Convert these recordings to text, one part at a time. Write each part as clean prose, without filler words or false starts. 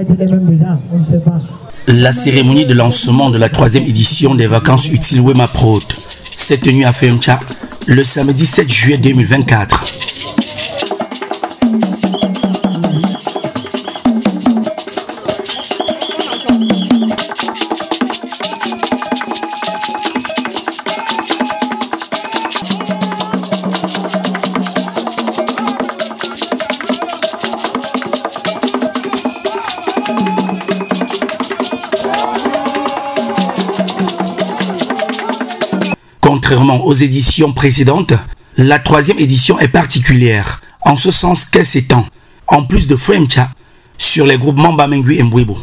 peut-être les mêmes déjà, on ne sait pas. La cérémonie de lancement de la 3e édition des vacances utiles Wema Prod s'est tenue à Femcha le samedi 7 juillet 2024. Contrairement aux éditions précédentes, la 3e édition est particulière, en ce sens qu'elle s'étend, en plus de Femcha, sur les groupements Bamengu et Mbwebo.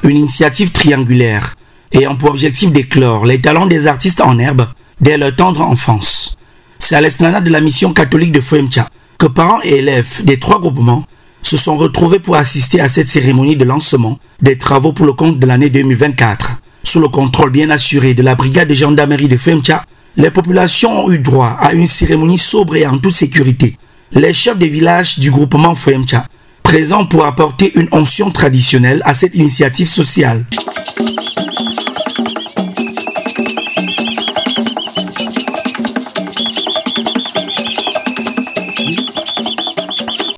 Une initiative triangulaire, ayant pour objectif d'éclore les talents des artistes en herbe dès leur tendre enfance. C'est à l'esplanade de la mission catholique de Femcha que parents et élèves des 3 groupements se sont retrouvés pour assister à cette cérémonie de lancement des travaux pour le compte de l'année 2024. Sous le contrôle bien assuré de la brigade de gendarmerie de Femcha, les populations ont eu droit à une cérémonie sobre et en toute sécurité. Les chefs des villages du groupement Femcha, présents pour apporter une onction traditionnelle à cette initiative sociale.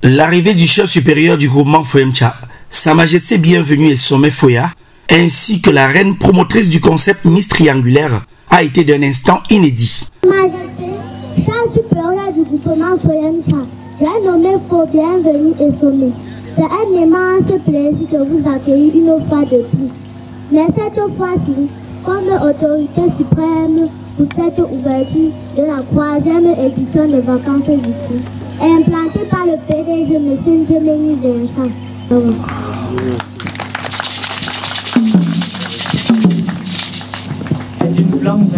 L'arrivée du chef supérieur du groupement Femcha, Sa Majesté Bienvenue et Sommet Foya, ainsi que la reine promotrice du concept Miss Triangulaire, a été d'un instant inédit. Majesté, chef supérieur du groupement Femcha, j'ai nommé Faux Bienvenue et Sommet. C'est un immense plaisir de vous accueillir une fois de plus. Mais cette fois-ci, comme autorité suprême pour cette ouverture de la 3e édition de vacances utiles, implantée par le PDG M. Njemeni Vincent. C'est une plante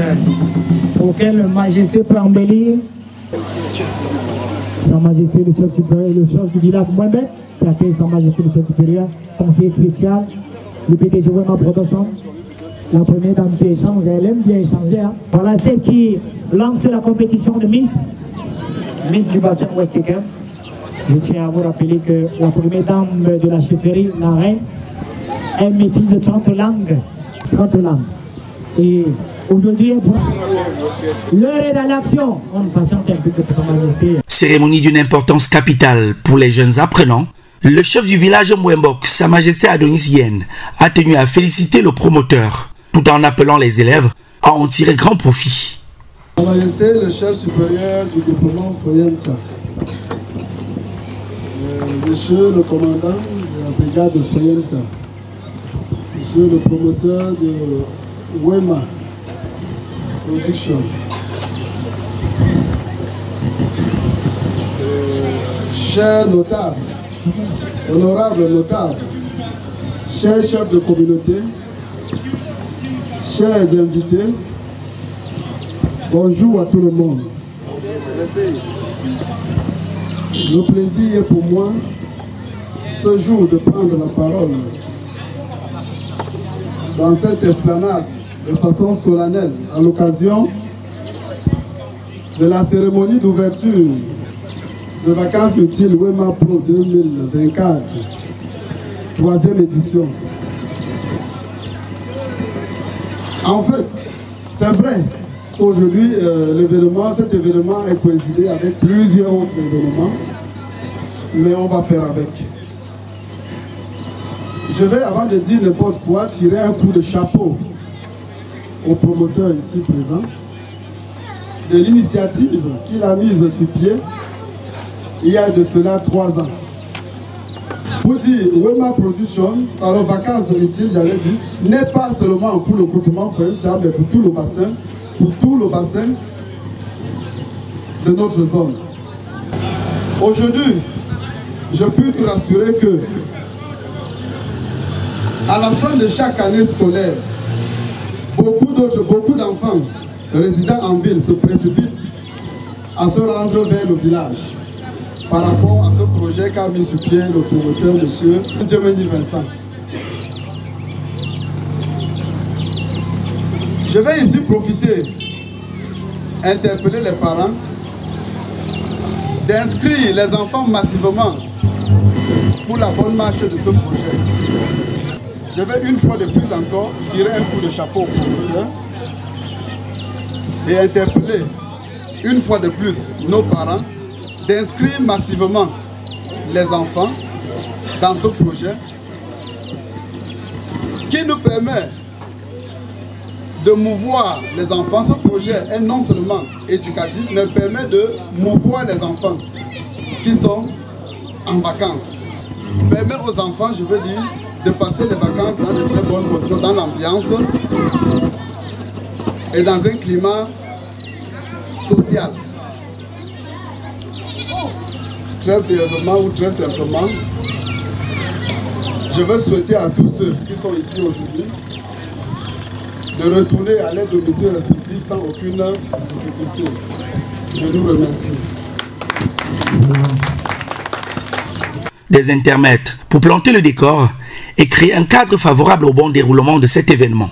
auquel Majesté peut embellir. Sa Majesté le chef supérieur, le chef du village Mohamed, qui accueille Sa Majesté le chef supérieur, conseiller spécial, le PDG Wema Production. La première dame qui échange, elle aime bien échanger. Hein. Voilà celle qui lance la compétition de Miss du bassin Ouest Pékin. Je tiens à vous rappeler que la première dame de la chefferie, la reine, elle maîtrise 30 langues. 30 langues. Et aujourd'hui, l'heure est dans l'action. On patiente un peu pour Sa Majesté. Cérémonie d'une importance capitale pour les jeunes apprenants. Le chef du village Mwembok, Sa Majesté Adonis Yen, a tenu à féliciter le promoteur, tout en appelant les élèves à en tirer grand profit. Sa Majesté, le chef supérieur du groupement Femcha, Monsieur le commandant de la brigade de Femcha, Monsieur le promoteur de Wema Production, chers notables, honorables notables, chers chefs de communauté, chers invités, bonjour à tout le monde. Le plaisir est pour moi ce jour de prendre la parole dans cette esplanade de façon solennelle à l'occasion de la cérémonie d'ouverture de vacances utiles Wema Pro 2024, 3e édition. En fait, c'est vrai qu'aujourd'hui, cet événement est coïncidé avec plusieurs autres événements, mais on va faire avec. Je vais, avant de dire n'importe quoi, tirer un coup de chapeau au promoteur ici présent de l'initiative qu'il a mise sur pied il y a de cela 3 ans. Pour dire, Wema Production, par les vacances utiles, j'allais dire, n'est pas seulement pour le groupement Femcha, mais pour tout le bassin de notre zone. Aujourd'hui, je peux te rassurer que à la fin de chaque année scolaire, beaucoup d'enfants résidant en ville se précipitent à se rendre vers le village par rapport à ce projet qu'a mis sur pied le promoteur, M. Njemeni Vincent. Je vais ici profiter, interpeller les parents, d'inscrire les enfants massivement pour la bonne marche de ce projet. Je vais une fois de plus encore tirer un coup de chapeau au promoteur et interpeller une fois de plus nos parents d'inscrire massivement les enfants dans ce projet qui nous permet de mouvoir les enfants. Ce projet est non seulement éducatif, mais permet de mouvoir les enfants qui sont en vacances. Permet aux enfants, je veux dire, de passer les vacances dans de très bonnes conditions, dans l'ambiance et dans un climat social. Très brièvement ou très simplement, je veux souhaiter à tous ceux qui sont ici aujourd'hui de retourner à leur domicile respectif sans aucune difficulté. Je vous remercie. Des intermèdes pour planter le décor et créer un cadre favorable au bon déroulement de cet événement.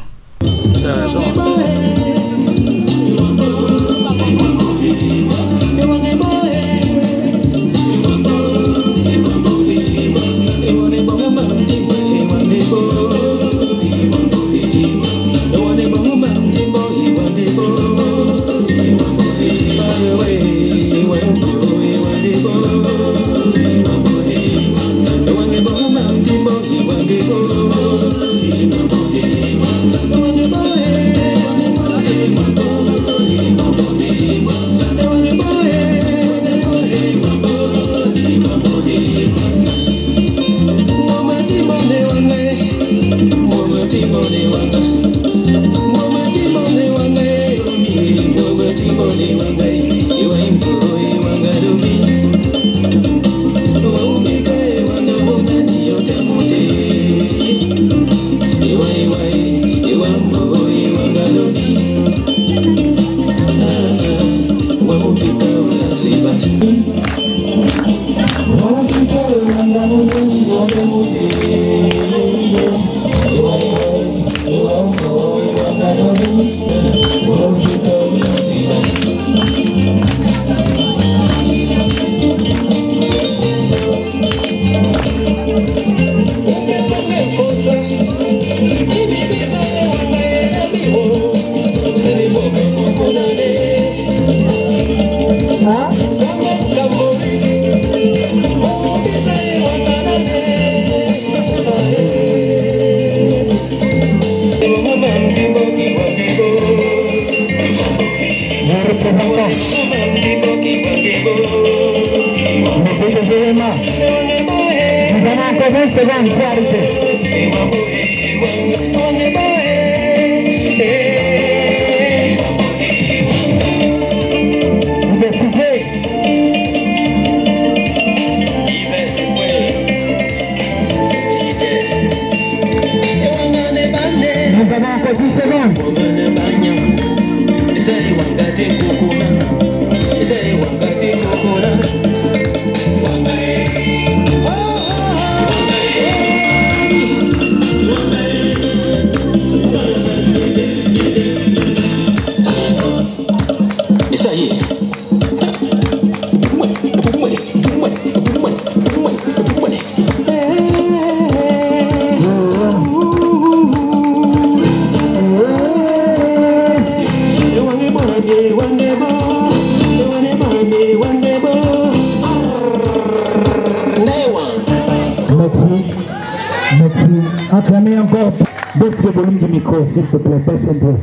Acclamez encore. Baisse le volume du micro, s'il te plaît, baisse un peu.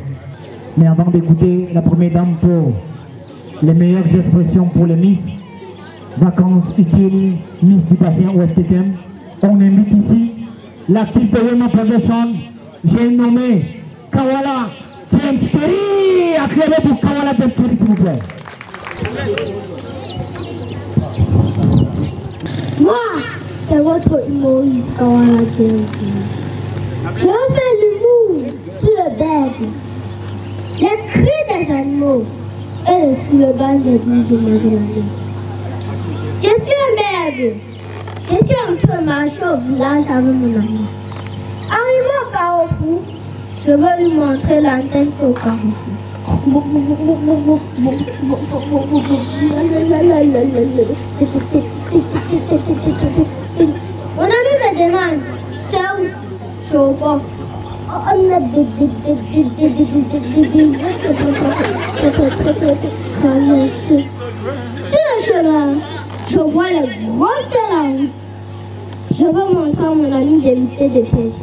Mais avant d'écouter la première dame pour les meilleures expressions pour les Miss Vacances Utiles, Miss du Bassin Ouest Pékin, on invite ici l'artiste de Wema Production, j'ai nommé Kawala James Kerry. Acclamez pour Kawala James Kerry, s'il vous plaît. Moi, c'est votre humoriste Kawala James Kerry. Je fais l'humour sur le berge, les cris des animaux et le slogan des blues de Magdalene. Je suis un berge. Je suis en train de marcher au village avec mon ami. Arrivé au carrefour, je veux lui montrer l'antenne au carrefour. Mon demande, c'est où? C'est au bord. Sur le chemin, je vois le gros salon. Je veux montrer à mon ami d'éviter de piéger.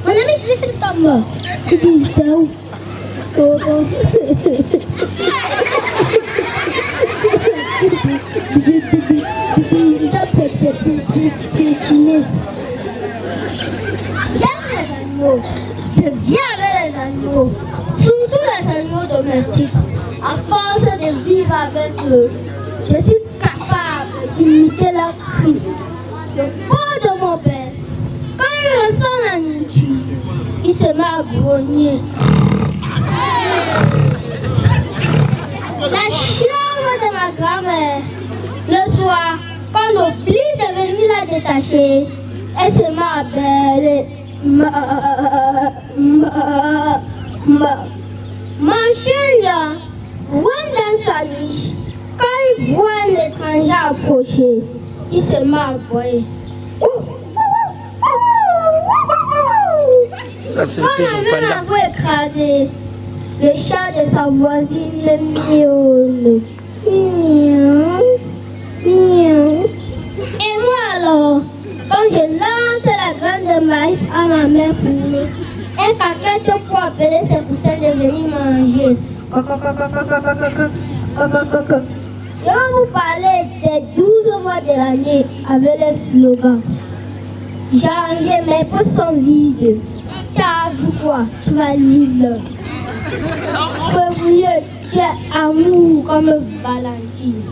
Mon ami Christ tombe. Tu dis c'est où? J'aime les animaux. Je viens avec les animaux, surtout les animaux domestiques. À force de vivre avec eux, je suis capable d'imiter leurs cris. Le corps de mon père, quand il ressent la nourriture, il se met à grogner. La chambre de ma grand-mère, le soir, quand on oublie de venir la détacher, elle se met à bêler. Mon chien là, dans sa niche, quand il voit un étranger approcher, il se met à aboyer. Ça, c'est Quand la même avou écrasé, le chat de sa voisine miaule. Miaou, miaou. Et moi alors, quand je lance la graine de maïs à ma mère pour nous, un caquette pour appeler ses poussins de venir manger. Je vais vous parler des 12 mois de l'année avec le slogan. Janvier, mes poches sont vides. Tu as vu quoi? Tu vas lire. Février, tu es amour comme Valentine.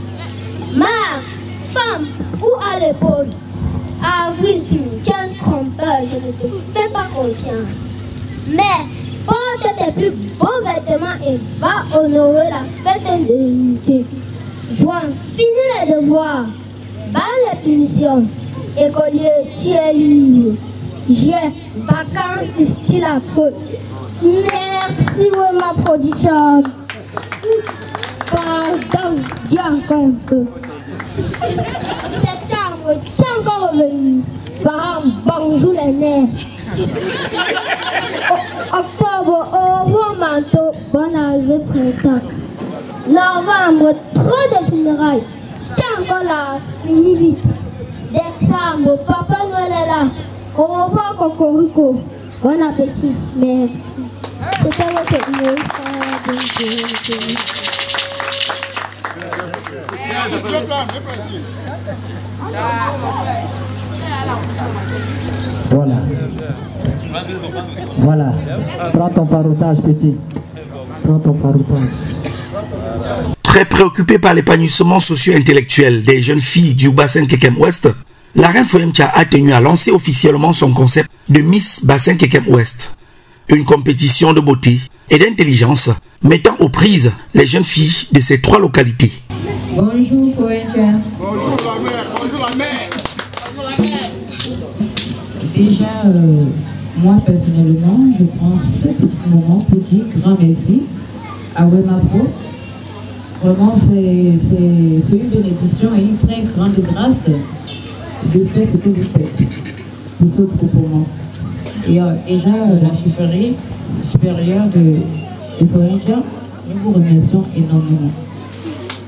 Mars, femme ou à l'épaule. Avril, tu es un trompeur, je ne te fais pas confiance. Mais porte tes plus beaux vêtements et va honorer la fête de l'unité. Juin, finis les devoirs, bas les punitions. Écolier, tu es libre. J'ai vacances du style à peu. Merci, ma production. Pardon, dis encore un peu. Septembre, tu es encore revenu. Parents, bonjour les nerfs. Octobre, au revoir manteau, bonne arrivée printemps. Novembre, trop de funérailles. Tu es encore là, finis vite. Décembre, Papa Noël est là. Au revoir Cocorico. Bon appétit. Merci. C'était votre mot. Voilà. Voilà. Prends ton paroutage, petit. Prends ton paroutage. Très préoccupée par l'épanouissement socio-intellectuel des jeunes filles du bassin Kekem Ouest, la reine Foyemtcha a tenu à lancer officiellement son concept de Miss Bassin Kekem Ouest, une compétition de beauté et d'intelligence mettant aux prises les jeunes filles de ces trois localités. Bonjour Foyemtcha. Bonjour la mère, bonjour la mère. Bonjour la mère. Déjà, moi personnellement, je prends ce petit moment pour dire grand merci à Wema Pro. Vraiment, c'est une bénédiction et une très grande grâce de faire ce que vous faites pour ce proprement. Et déjà, la chefferie supérieure de Foyemtcha, nous vous remercions énormément.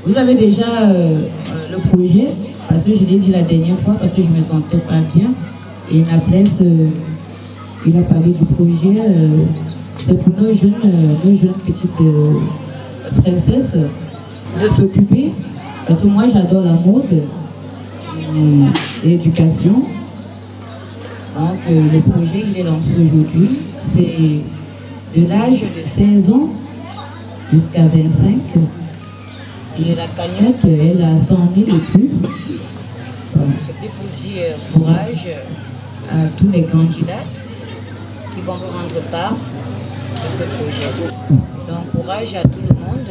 Vous avez déjà le projet, parce que je l'ai dit la dernière fois, parce que je ne me sentais pas bien. Et Naplès, il a parlé du projet. C'est pour nos jeunes petites princesses de s'occuper. Parce que moi, j'adore la mode et l'éducation. Donc, le projet, il est lancé aujourd'hui. C'est de l'âge de 16 ans jusqu'à 25. Et la cagnotte, elle a 100 000 et plus. Je dis pour dire courage à tous les candidates qui vont prendre part à ce projet. Donc courage à tout le monde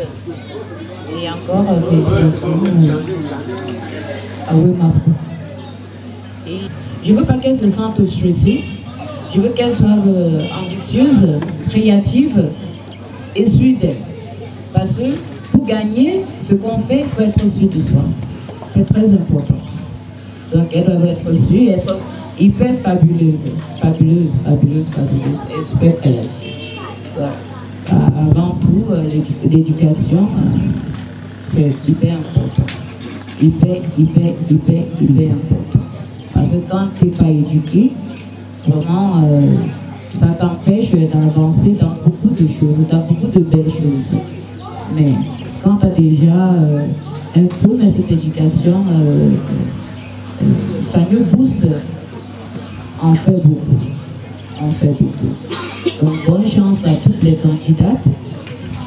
et encore félicitations à Wema Pro. Et je ne veux pas qu'elle se sente stressée Je veux qu'elle soit ambitieuse, créative et sûre d'elle. Parce que pour gagner ce qu'on fait, il faut être sûr de soi. C'est très important. Donc elle doit être sûre, être hyper fabuleuse. Fabuleuse et super créative. Donc, avant tout, l'éducation, c'est hyper important. Hyper important. Parce que quand tu n'es pas éduqué, vraiment, ça t'empêche d'avancer dans beaucoup de choses, dans beaucoup de belles choses. Mais quand tu as déjà un peu, mais cette éducation, ça nous booste, on fait beaucoup. Donc bonne chance à toutes les candidates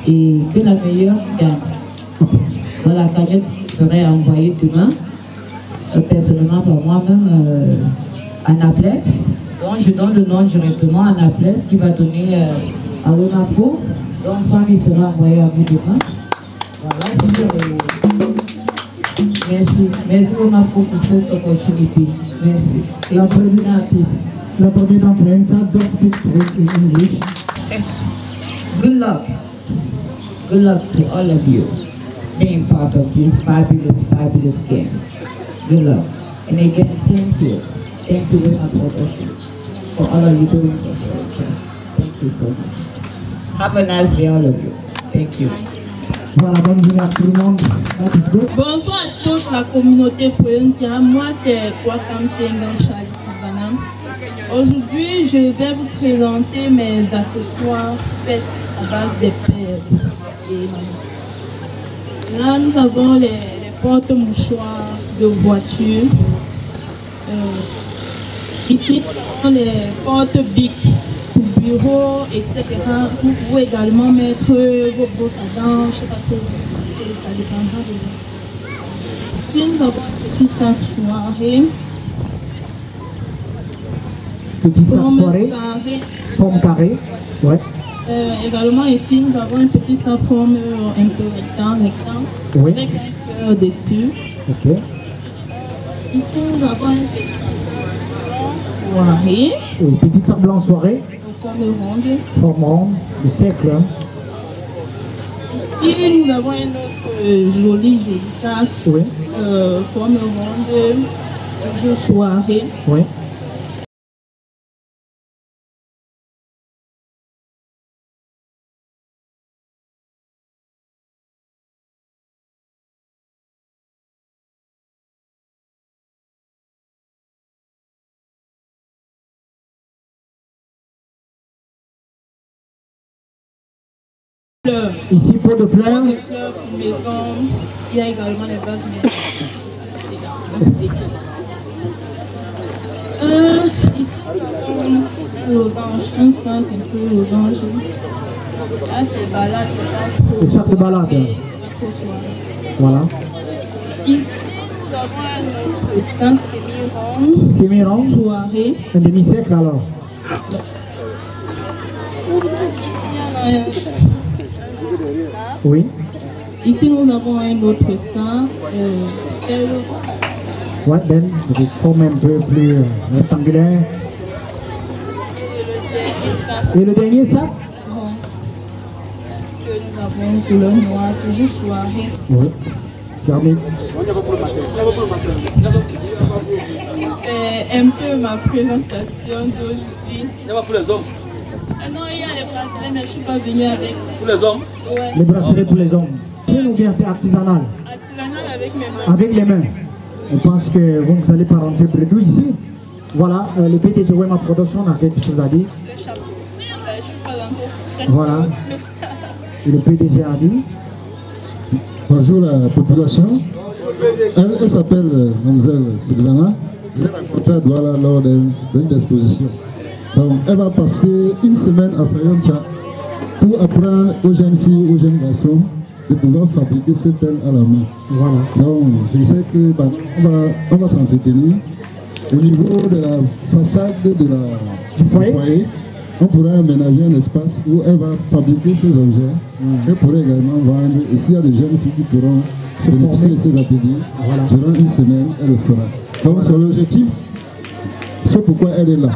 et que la meilleure gagne. Voilà, la cagnotte serait envoyée demain, personnellement par moi-même, à Naplex. Donc je donne le nom directement à Naplex qui va donner à Wemapro. Donc ça il sera envoyé à vous demain. Voilà, merci Wemapro pour cette opportunité. Merci. La première don't speak in English. Good luck to all of you being part of this fabulous game. Good luck. And again, thank you very much for all of you doing so much. Thank you so much. Have a nice day, all of you. Thank you. Voilà, bonne journée à tout le monde. Bonsoir à toute la communauté Poyentia. Moi, c'est Kwakam Tengan Charles Banam. Aujourd'hui, je vais vous présenter mes accessoires faits à base de perles. Là, nous avons les porte-mouchoirs de voiture. Ici, nous avons les porte-bics pour bureau, etc. Vous pouvez également mettre vos brosses à dents, je ne sais pas trop, ça dépendra de vous. Ici, nous avons une petite soirée. Petite soirée, forme carrée, ouais. Également ici nous avons une petite forme un peu rectangle, oui. Avec un cœur dessus. Ok. Ici nous avons une petite soirée. Oui, petite sac blanc soirée. Forme ronde, de cercle. Ici nous avons une autre jolie sac. Oui. Forme ronde, toujours soirée. Oui. Ici, pot de fleurs. Maison, il y a également les bagues. Un peu l'orange. Là, c'est balade. Le sac de balade. Voilà. Ici, nous avons un autre semi-rond. Soirée. Un demi-cercle alors. Oui. Ici, nous avons un autre sac. Ouais, ben, une forme un peu plus rectangulaire. Et le dernier sac? Que nous avons couleur noire, toujours soirée. Oui. Fermé. C'est un peu ma présentation d'aujourd'hui. C'est pas pour les hommes. Non, il y a les bracelets, mais je ne suis pas venue avec. Pour les hommes? Ouais. Les bracelets pour les hommes. Ou bien c'est artisanal? Artisanal avec mes mains. Avec les mains. Je pense que vous ne allez pas rentrer près d'où ici. Voilà, le PDG Wema Production a quelque chose à dire. Le chapeau. Je suis pas rentrée. Voilà. Et le PDG a dit. Bonjour la population. Elle s'appelle Mademoiselle Sylvana. Elle est rencontrée à Douala lors d'une exposition. Donc elle va passer une semaine à Fayoncha pour apprendre aux jeunes filles, aux jeunes garçons de pouvoir fabriquer ces perles à la main. Voilà. Donc je sais que on va s'entretenir au niveau de la façade du foyer. On pourra aménager un espace où elle va fabriquer ces objets. Elle pourrait également vendre. Et s'il y a des jeunes filles qui pourront bénéficier de ces ateliers, durant une semaine, elle le fera. Donc c'est l'objectif. C'est pourquoi elle est là.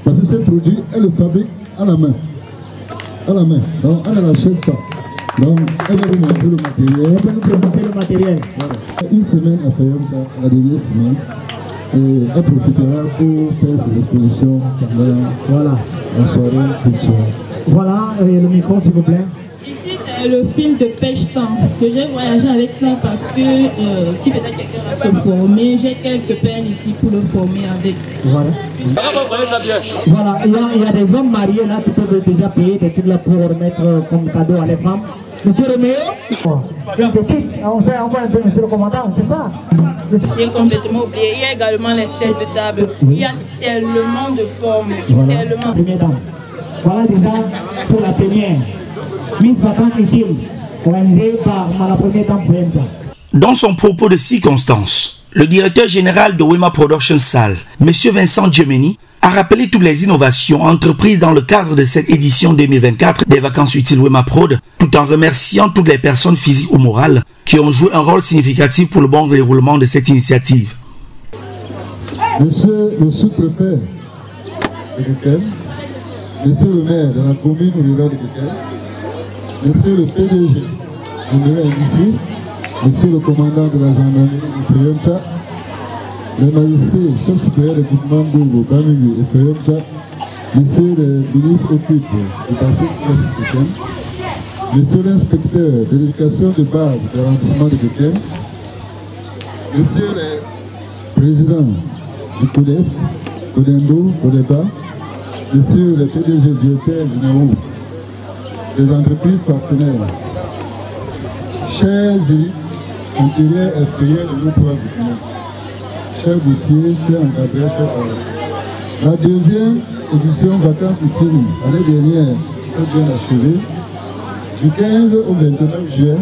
Parce que ces produits, elle le fabrique à la main. À la main. Donc, elle ne l'achète pas. Donc, elle va vous montrer le matériel. Elle va nous présenter le matériel. Voilà. Une semaine à Fayonta, la dernière semaine. Et elle profitera pour faire ses expositions pendant la soirée culturelle. Voilà, le micro s'il vous plaît. Ici c'est le fil de pêche-temps que j'ai voyagé avec ça parce que si peut-être quelqu'un va se former, j'ai quelques perles ici pour le former avec. Voilà. Voilà, il y a des hommes mariés là qui peuvent déjà payer des trucs là pour remettre comme cadeau à les femmes. Monsieur Roméo, bien petit, on voit un peu monsieur le commandant, c'est ça? J'ai complètement oublié. Il y a également les têtes de table. Il y a tellement de formes. Voilà. Tellement. Première dame. Voilà déjà pour la première. Miss Vacances Intimes, organisée par la première dame Poemta. Dans son propos de circonstance, le directeur général de Wema Production Salle, M. Vincent Djemeni, a rappelé toutes les innovations entreprises dans le cadre de cette édition 2024 des vacances utiles Wema Prod, tout en remerciant toutes les personnes physiques ou morales qui ont joué un rôle significatif pour le bon déroulement de cette initiative. Monsieur le sous-préfet de Kekel, monsieur le maire de la commune rurale de Kekel, monsieur le PDG de l'industrie, monsieur le commandant de la gendarmerie de Fayonta, les magistrats, chefs supérieurs de groupement Bourgo, Bamingui et Fayonta, monsieur le ministre occupé du bassin système, monsieur l'inspecteur de l'éducation de base de l'arrondissement de Kekel, monsieur le président du CODEF, Codendo, Codeba, monsieur le PDG directeur généraux des entreprises partenaires, chers élites intérieurs et extérieurs de nos trois groupements, chers boursiers, chers encadrés, chers parents. La deuxième édition vacances utiles, l'année dernière, s'est bien achevée. Du 15 au 29 juillet,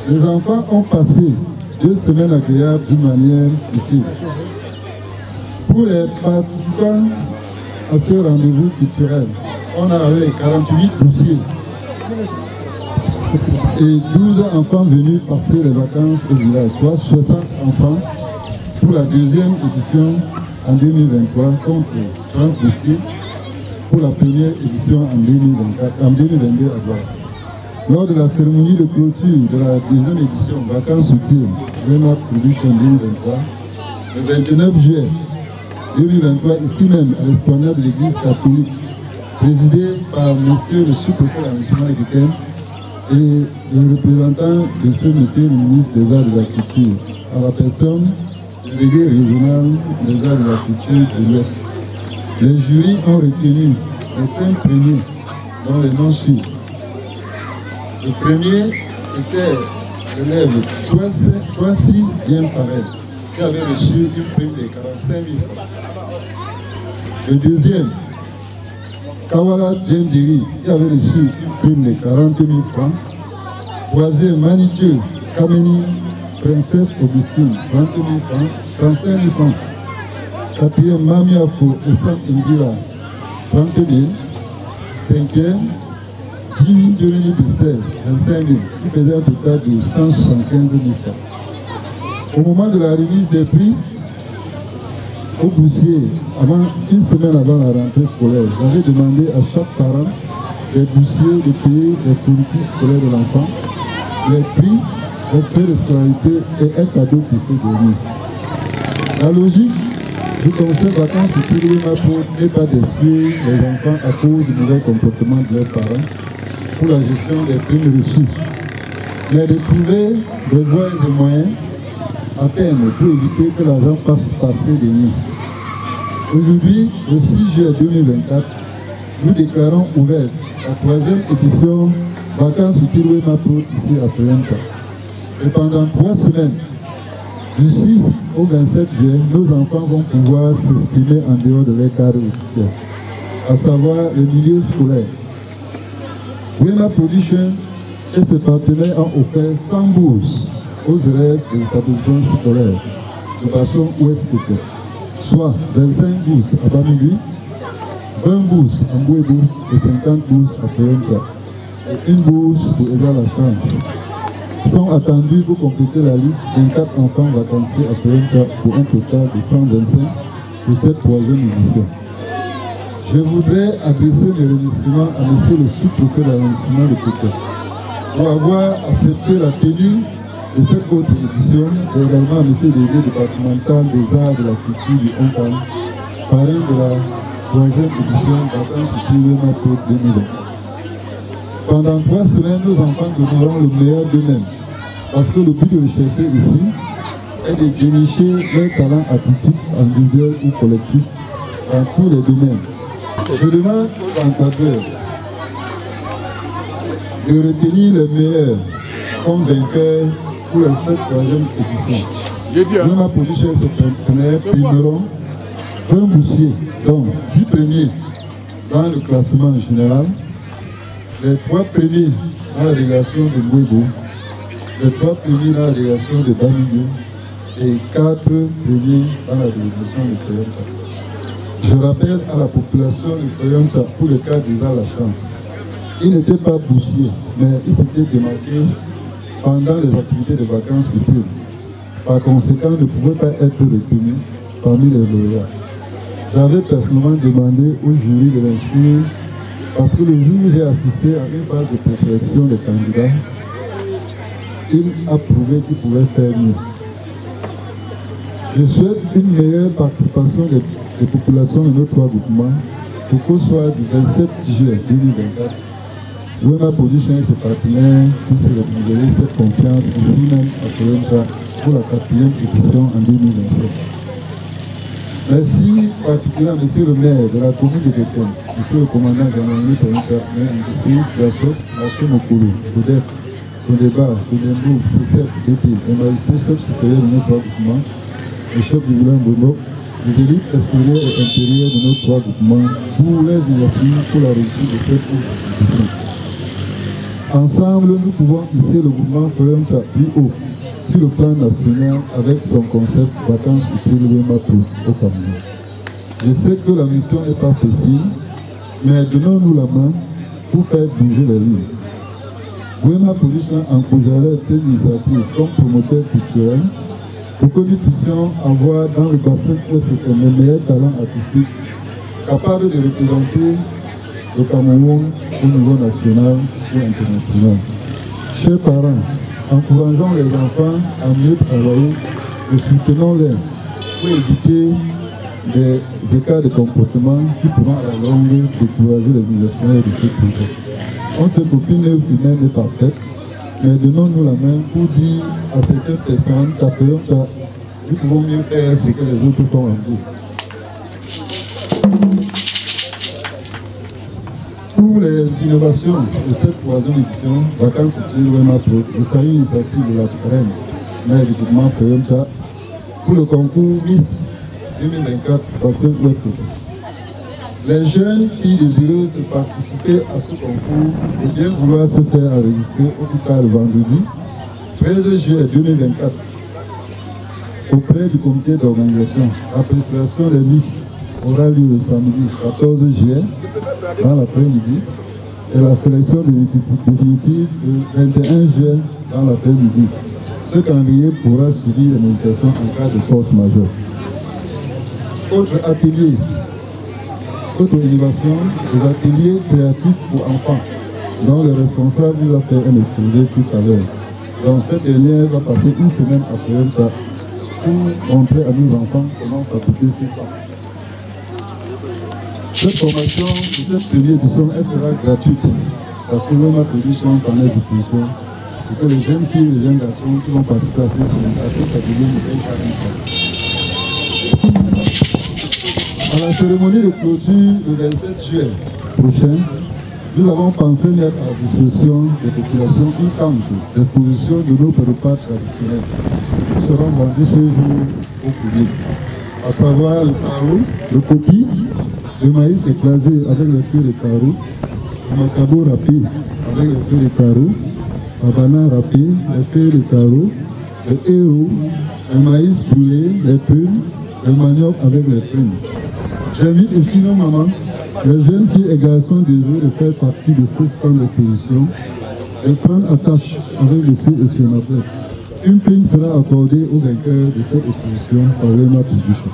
les enfants ont passé 2 semaines agréables d'une manière utile. Pour les participants à ce rendez-vous culturel, on a avec 48 boursiers et 12 enfants venus passer les vacances au village, soit 60 enfants pour la deuxième édition en 2023 contre 30 boursiers pour la première édition en 2022 à Douala. Lors de la cérémonie de clôture de la deuxième édition Vacances utiles Wema Production 2023, le 29 juillet 2023, ici même à l'esplanade de l'église catholique, présidée par monsieur le sous-préfet de l'arrondissement de Kekel et le représentant de monsieur le ministre des Arts et de la Culture, à la personne du délégué régional des Arts et de la Culture de l'Ouest. Les jurys ont retenu les 5 premiers dont les noms suivent. Le premier était l'élève Choisy Bien Pareil, qui avait reçu une prime de 45 000 francs. Le deuxième, Kawala Djendiri, qui avait reçu une prime de 40 000 francs. Troisième, Manitou Kameni, Princesse Augustine, 20 000 francs, 35 000 francs. Quatrième, Mamiafo Estat Indira, 30 000. Cinquième, Jimmy Djolini Bistel, 25 000, qui faisait un total de 175 000 francs. Au moment de la remise des prix, au boursier, une semaine avant la rentrée scolaire, j'avais demandé à chaque parent des boursiers de payer les fournitures scolaires de l'enfant, les prix, les frais de scolarité et un cadeau qui s'est donné. La logique du conseil vacances utiles Wema Prod n'est pas d'exclure les enfants à cause du mauvais comportement de leurs parents pour la gestion des primes reçues, mais de trouver des voies et moyens à terme pour éviter que l'argent passe passer des nuits. Aujourd'hui, le 6 juillet 2024, nous déclarons ouverte la 3e édition Vacances utiles Wema Prod ici à Fayonta. Et pendant 3 semaines, du 6 au 27 juillet, nos enfants vont pouvoir s'exprimer en dehors de leur cadre officiel, à savoir le milieu scolaire. Wema Production et ses partenaires ont offert 100 bourses aux élèves des établissements scolaires de façon ouest Kekel, soit 25 bourses à Bamingui, 20 bourses à Mbouébou et 50 bourses à Fayonta, et une bourse pour aider la France. Sont attendus pour compléter la liste 24 enfants vacanciers à Fayonta pour un total de 125 pour cette 3e édition. Je voudrais adresser mes remerciements à M. le sous-préfet de l'arrondissement de Pékin pour avoir accepté la tenue de cette autre édition et également à M. le délégué départemental des arts et de la culture du Hong-Kong, parrain de la 3e édition Vacances Culture Wemapo 2020. Pendant 3 semaines, nos enfants donneront le meilleur d'eux-mêmes parce que le but de rechercher ici est de dénicher leurs talents atypiques, individuels ou collectifs dans tous les domaines. Je demande aux encadreurs de retenir les meilleurs comme vainqueurs pour la 3e édition. Nous, Production et ses partenaires primeront 20 boursiers, donc 10 premiers dans le classement général, les 3 premiers dans la délégation de Mbwebo, les 3 premiers dans la délégation de Bamigyo et 4 premiers dans la délégation de Foyonta. Je rappelle à la population de Foyonta, pour le cas déjà la chance. Il n'était pas boursier, mais il s'était démarqué pendant les activités de vacances futures. Par conséquent, ne pouvait pas être retenu parmi les lauréats. J'avais personnellement demandé au jury de l'inscrire parce que le jour où j'ai assisté à une phase de présélection des candidats, il a prouvé qu'il pouvait faire mieux. Je souhaite une meilleure participation des populations de nos 3 groupements pour qu'au soir du 27 juillet 2024, Wema Production et ses partenaires puissent renouveler cette confiance ici même à Foyonta pour la 4e édition en 2027. Merci particulièrement à M. le maire de la commune de Pékin, M. le commandant gendarmerie Foyonta, maire industrie, Grassot, Lachon Mokolo, Kodef, Kodeba, Kodembo, CCF, DP, et magistrat chef supérieur de nos 3 groupements, le chef du village Bono, les élites extérieures et intérieures de nos 3 groupements pour les initiatives pour la réussite de cette compétition. Ensemble, nous pouvons hisser le mouvement Foyonta plus haut sur le plan national avec son concept Vacances Culture Wemapo au Cameroun. Je sais que la mission n'est pas facile, mais donnons-nous la main pour faire bouger les lignes. Wema Production encouragerait cette initiative comme promoteur culturel pour que nous puissions avoir dans le bassin ouest les meilleurs talents artistiques capables de représenter le Cameroun au niveau national et international. Chers parents, encourageons les enfants à mieux travailler et soutenons-les pour éviter des cas de comportement qui pourront à la longue décourager les universitaires de ce projet. On sait qu'aucune œuvre humaine n'est parfaite, mais donnons-nous la main pour dire à certaines personnes qu'à Foyonta, nous pouvons mieux faire ce que les autres font en nous. Pour les innovations de cette 3e édition, Vacances Culture Wemapo, je salue l'initiative de la reine, maire du groupement Foyonta, pour le concours Miss 2024 bassin ouest. Les jeunes filles désireuses de participer à ce concours et bien vouloir se faire enregistrer au plus tard le vendredi 13 juillet 2024 auprès du comité d'organisation. La présélection des Miss aura lieu le samedi 14 juillet dans l'après-midi et la sélection définitive le 21 juillet dans l'après-midi. Ce calendrier pourra suivre les nominations en cas de force majeure. Autre atelier, autre innovation, des ateliers créatifs pour enfants, dont le responsable nous a fait un exposé tout à l'heure. Donc cette dernière va passer une semaine à Foyonta pour montrer à nos enfants comment fabriquer ces sacs. Cette formation de cette première édition, elle sera gratuite parce que Wema Production en est disposition pour que les jeunes filles et les jeunes garçons qui vont participer à cette atelier ne payent pas une fois. À la cérémonie de clôture le 27 juillet prochain, nous avons pensé mettre à disposition des populations une tente d'exposition de nos repas traditionnels qui seront vendus ce jour au public, à savoir le taro, le coquille, le maïs écrasé avec les feuilles de taro, le macabo râpé avec les feuilles de taro, la banane râpée, les feuilles de taro, le héros, le maïs brûlé, les prunes, le manioc avec les prunes. J'invite ici nos mamans, les jeunes filles et garçons désireux de faire partie de ce stand d'exposition et prendre attache avec le C et son adresse. Une prime sera accordée aux vainqueurs de cette exposition par Wema Production.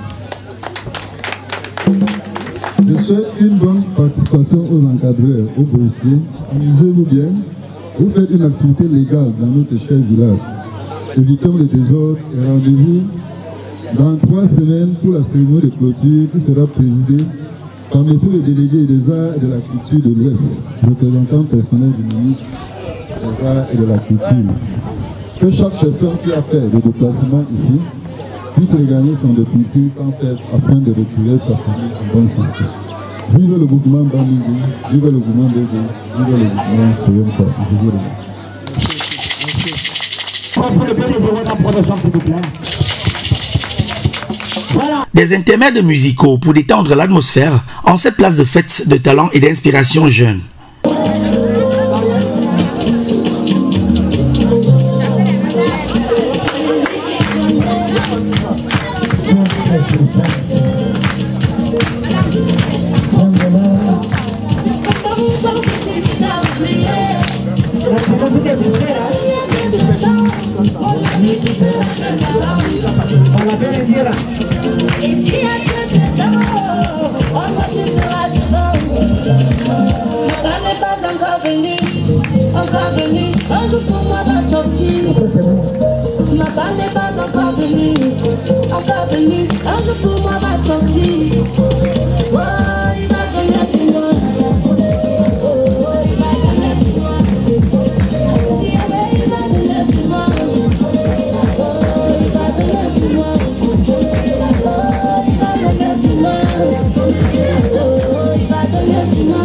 Je souhaite une bonne participation aux encadreurs, aux policiers. Amusez-vous bien. Vous faites une activité légale dans notre cher village. Évitons le désordre et rendez-vous dans 3 semaines pour la cérémonie de clôture qui sera présidée par M. le délégué des arts et de la culture de l'Ouest, représentant personnel du ministre des arts et de la culture. Que chaque personne qui a fait le déplacement ici puisse regagner son domicile sans tête afin de retrouver sa famille en bonne santé. Vive le mouvement Bamingui, vive le mouvement Bégo, vive le mouvement Soyemcha. Je vous remercie. Pour le PDG de la production, s'il vous plaît. Voilà. Des intermèdes musicaux pour détendre l'atmosphère en cette place de fête de talent et d'inspiration jeune. On l'appelle Indira. Un jour pour moi va sortir. Ma balle n'est pas encore venue. Un jour pour moi va sortir. Oh, il va donner plus loin. Oh, il va donner plus loin. Il va donner plus loin. Oh, il va donner plus loin. Oh, il va donner plus loin. Oh, il va donner plus loin.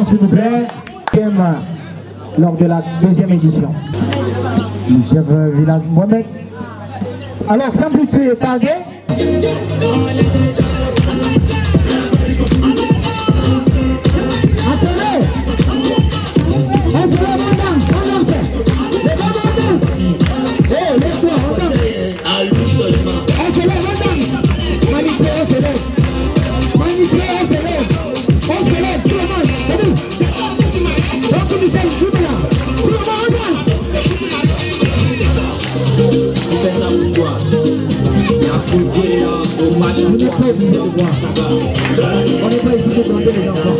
S'il vous plaît, thème lors de la 2e édition. Le chef village Mohamed. Alors, sans plus de tarder. On n'est pas ici pour planter les enfants.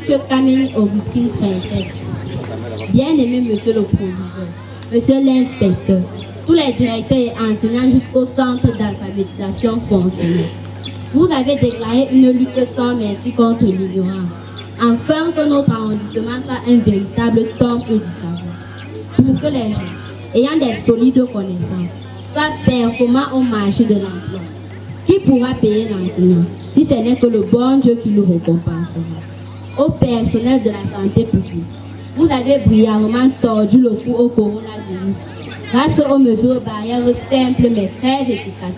Monsieur Camille Augustine Princesse, bien-aimé Monsieur le Proviseur, Monsieur l'Inspecteur, tous les directeurs et enseignants jusqu'au centre d'alphabétisation fonctionnelle. Vous avez déclaré une lutte sans merci contre l'ignorance, afin que notre arrondissement soit un véritable temple du savoir, pour que les gens, ayant des solides connaissances, soient performants au marché de l'emploi. Qui pourra payer l'enseignant si ce n'est que le bon Dieu qui nous récompensera? Au personnel de la santé publique, vous avez brillamment tordu le cou au coronavirus grâce aux mesures barrières simples mais très efficaces,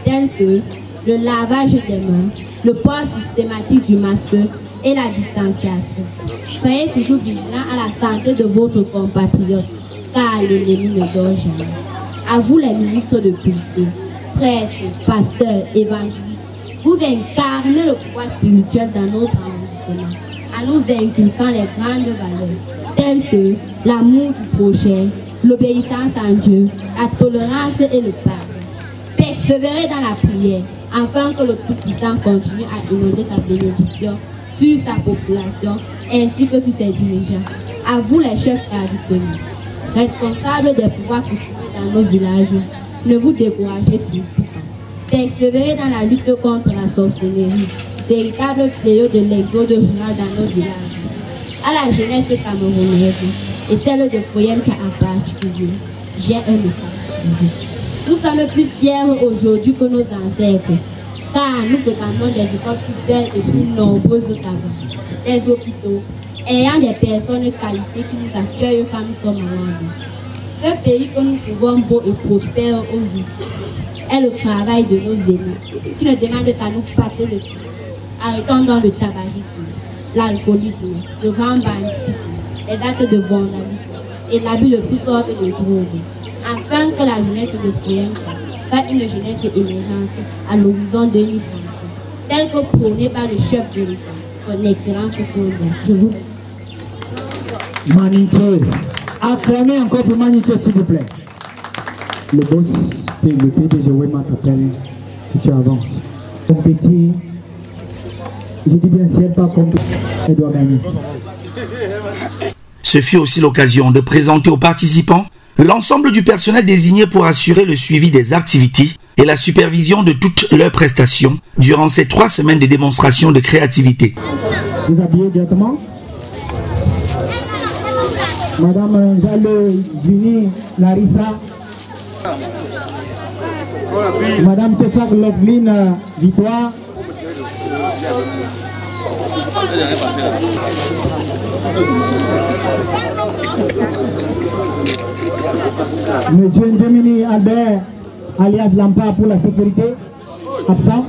telles que le lavage des mains, le port systématique du masque et la distanciation. Soyez toujours vigilants à la santé de votre compatriote, car l'ennemi ne dort jamais. À vous les ministres de culture, prêtres, pasteurs, évangélistes, vous incarnez le pouvoir spirituel dans notre arrondissement, en nous inculquant les grandes valeurs, telles que l'amour du prochain, l'obéissance en Dieu, la tolérance et le pardon. Persévérez dans la prière, afin que le Tout-Puissant continue à inonder sa bénédiction sur sa population ainsi que sur ses dirigeants. À vous les chefs traditionnels, responsables des pouvoirs coutumiers dans nos villages, ne vous découragez surtout pas. Persévérez dans la lutte contre la sorcellerie, véritable fléau de l'exode rural dans nos villages. À la jeunesse camerounaise et celle de Foyemka en particulier, j'ai un message. Nous sommes plus fiers aujourd'hui que nos ancêtres, car nous fréquentons des écoles plus belles et plus nombreuses qu'avant, des hôpitaux, ayant des personnes qualifiées qui nous accueillent quand nous sommes malades. Ce pays que nous trouvons beau et prospère aujourd'hui est le travail de nos aînés, qui ne demandent qu'à nous passer le temps. Arrêtons donc le tabagisme, l'alcoolisme, le grand banditisme, les actes de vandalisme et l'abus de toutes sortes de drogues, afin que la jeunesse de Foyemka soit une jeunesse émergente à l'horizon 2035, telle que prônée par le chef de l'État, son excellence Congo. Je vous remercie. Manité. Acclamez encore pour Manité, s'il vous plaît. Le boss et le PDG Wema t'appelle que tu avances. Ton petit, je dis bien si elle pas compte, elle doit gagner. Ce fut aussi l'occasion de présenter aux participants l'ensemble du personnel désigné pour assurer le suivi des activités et la supervision de toutes leurs prestations durant ces 3 semaines de démonstration de créativité. Vous habillez directement. Madame Jalo Juni Larissa. Madame Tefak Loglin Victoire. Monsieur Ndemini Albert, alias Lampa pour la sécurité, absent.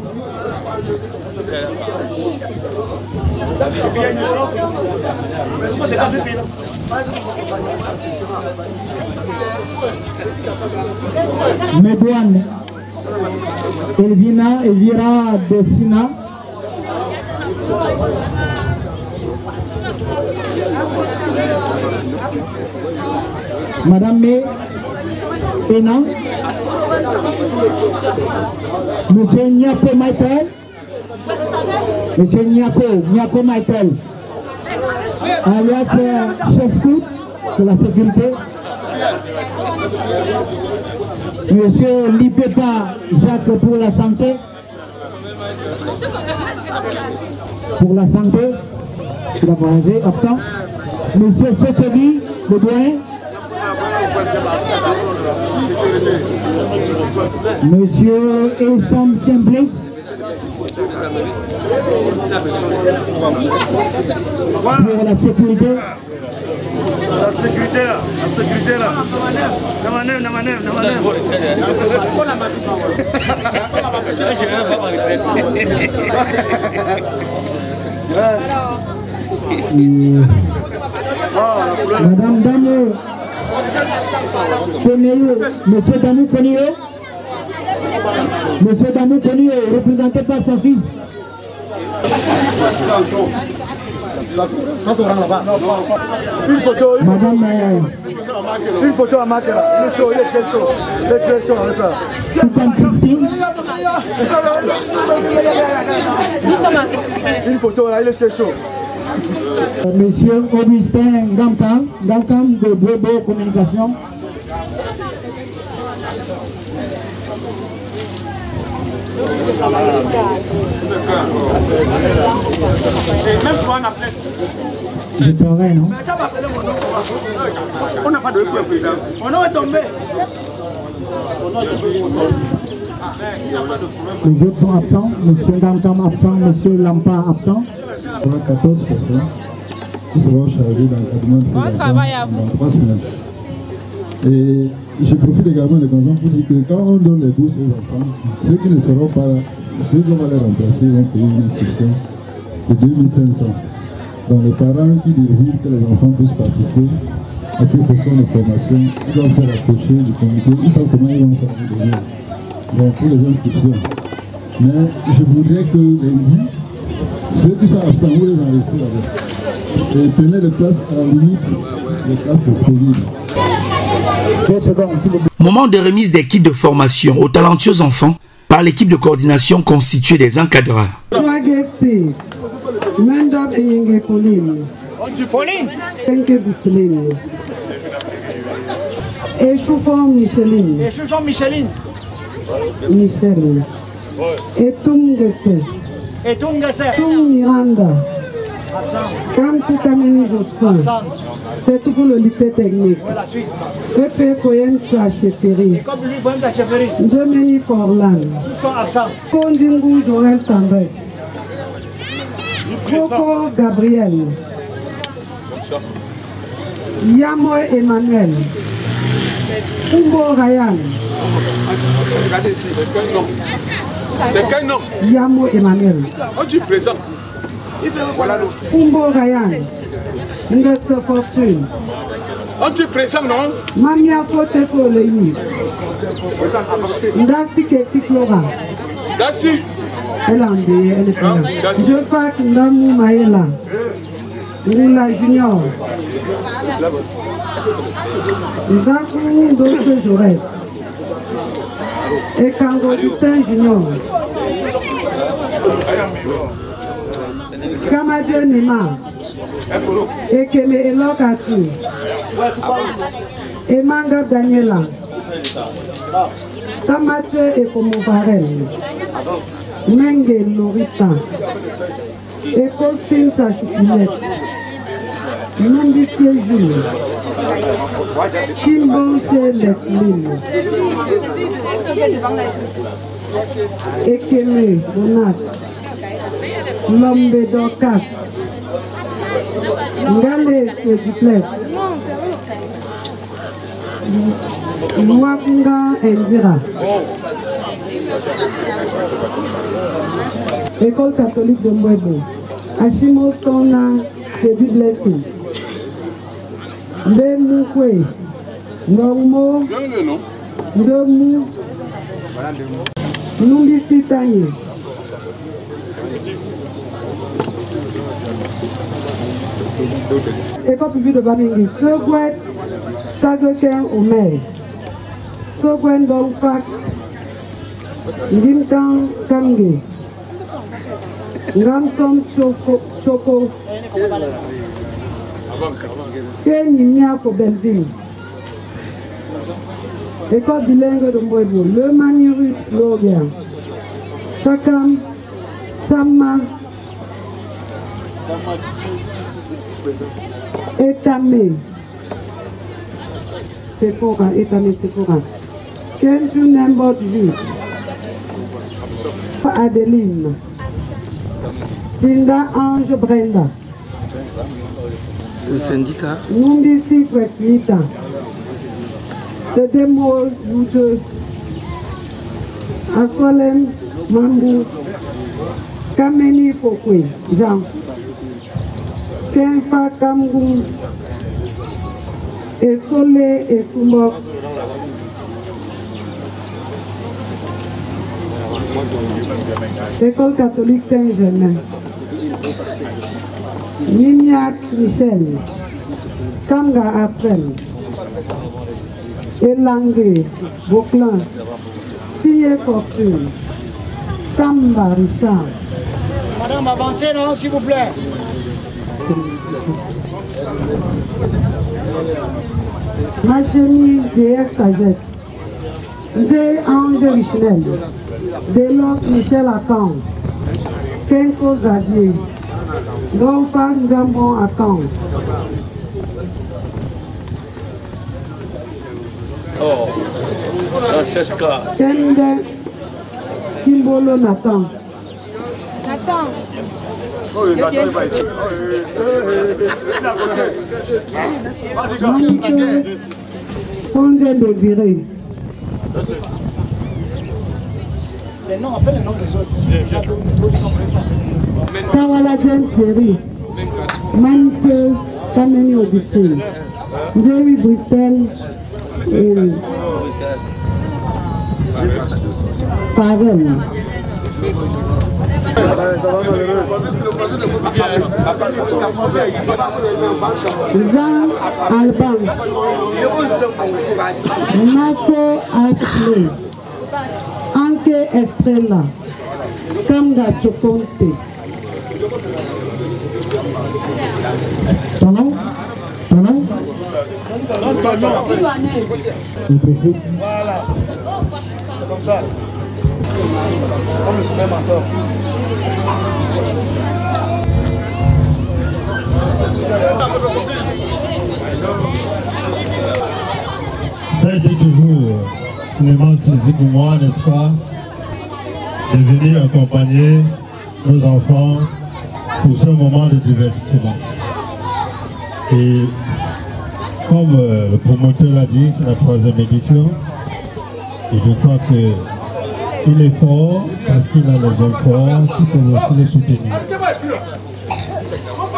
Medouane, Elvira Dessina. Madame May Enan, Monsieur Nyako Michael, Monsieur Nyako Michael, alias chef court de la sécurité, Monsieur Lipepa Jacques pour la santé, il a voyagé, absent, Monsieur Sochevi, le doyen, Monsieur Essam Simplex, pour la sécurité. La sécurité là. Namanem. Madame Dame Konio, Monsieur Damou Konio, Monsieur Damou Konio, représenté par son fils. Madame une photo à marquer là, il est très chaud avec ça. Christine. Une photo là, il est très chaud. Monsieur Augustin Gamkam de Bobo Communication. Je t'aurai, non? On n'a pas de président. On est tombé. Les autres sont absents. Monsieur Gamkam absent, Monsieur Lampa absent. On a 14 personnes qui seront chargées dans l'encadrement de ces enfants dans 3 semaines. Et je profite également de l'occasion pour dire que quand on donne les bourses aux enfants, ceux qui ne seront pas là, ceux qui vont les remplacer vont payer une inscription de 2500. Donc les parents qui désirent que les enfants puissent participer à ces sessions de formation, ils doivent se rapprocher du comité, ils savent comment ils vont faire des devoirs. Donc pour les inscriptions. Mais je voudrais que lundi, ceux qui sont absents, vous les enregistrez avec. Et prenez les places à la limite, les places disponibles. Moment de remise des kits de formation aux talentueux enfants par l'équipe de coordination constituée des encadreurs. Micheline. Miranda. Comme tout Kameni Jospin. C'est tout pour le lycée technique. EP Koyen Trachetterie. Domini Forlan. Kondingu Joël Sandres. Coco Gabriel. Yamo Emmanuel. Umbo Ryan. C'est quel nom? Yamo Emmanuel. Oh, tu présentes. Voilà. Umbo Ryan. Ngese Fortune. Oh, tu présentes, non? Mamia Fote Foleyi. Ndasi Kesi Flora. Ndasi. Elle a envoyé, elle est là. Je fais Ndamou Maïla. Lila Junior. Zakou Doce Jaurès. Et Kango Justin Junior. Kamadje Nema. Et Keme Elokatu. Et Manga Daniela. Tamache et Komovarel. Menge Lorita. Et Kosinta Choupinet. Nombissie Jules. Kimbonche Leslie. Ekeme Bonas. Lombe Dorcas. Ngale Duplex. Mwabunga Endira. École catholique de Mbwebo. Ashimo Sona Baby Blessing. Ndemukwe. Normo. Ndemu. Numbisi Tanye. École publique de Bamingi. Sogwet Sagoken Omer. Sogwen Dongfak. Ngimtan Kamge. Ngamsom Choco. Kenyimia pour Belleville. École bilingue de Mbwebo. Le Manirus Loria. Chakam. Tama. Etame. Sephora. Etame Sephora. Kenju Nembot Ju. Adeline. Linda Ange Brenda. C'est le syndicat. Numbisi Presmita. Le démo Youtube. Aswalem Mambu. Kameni Fokwe. Jean. Kenfa Kamgum. Esole Esumok. École catholique Saint-Germain. Mimiat Michel. Kanga Apsel. Elangue. Boclin. Siye Fortune. Kamba Richard. Madame, avancez, non, s'il vous plaît. Ma chérie JS Sagesse, J. Ange Richnel, Deloc Michel Akan, Kenko Xavier, Gonfa Gambon Akan. Oh, Francesca. Kende Kimbolo Nathan. Nathan. Fondé de Viré. Les noms, appelle les noms des autres. Kawala James Jerry. Maniche Kameni Augustine. Jerry Bristol. Pavel. Jean Alban. Naso Ashley. Anke Estrella. Kamga Chokonte. Ton nom? Ton nom? Le préfet. Voilà. C'est comme ça. Comme le sommet mentor. Ça a été toujours un immense plaisir pour moi, n'est-ce pas, de venir accompagner nos enfants pour ce moment de divertissement. Et comme le promoteur l'a dit, c'est la 3e édition. Et je crois qu'il est fort parce qu'il a les hommes forts qui peuvent aussi le soutenir.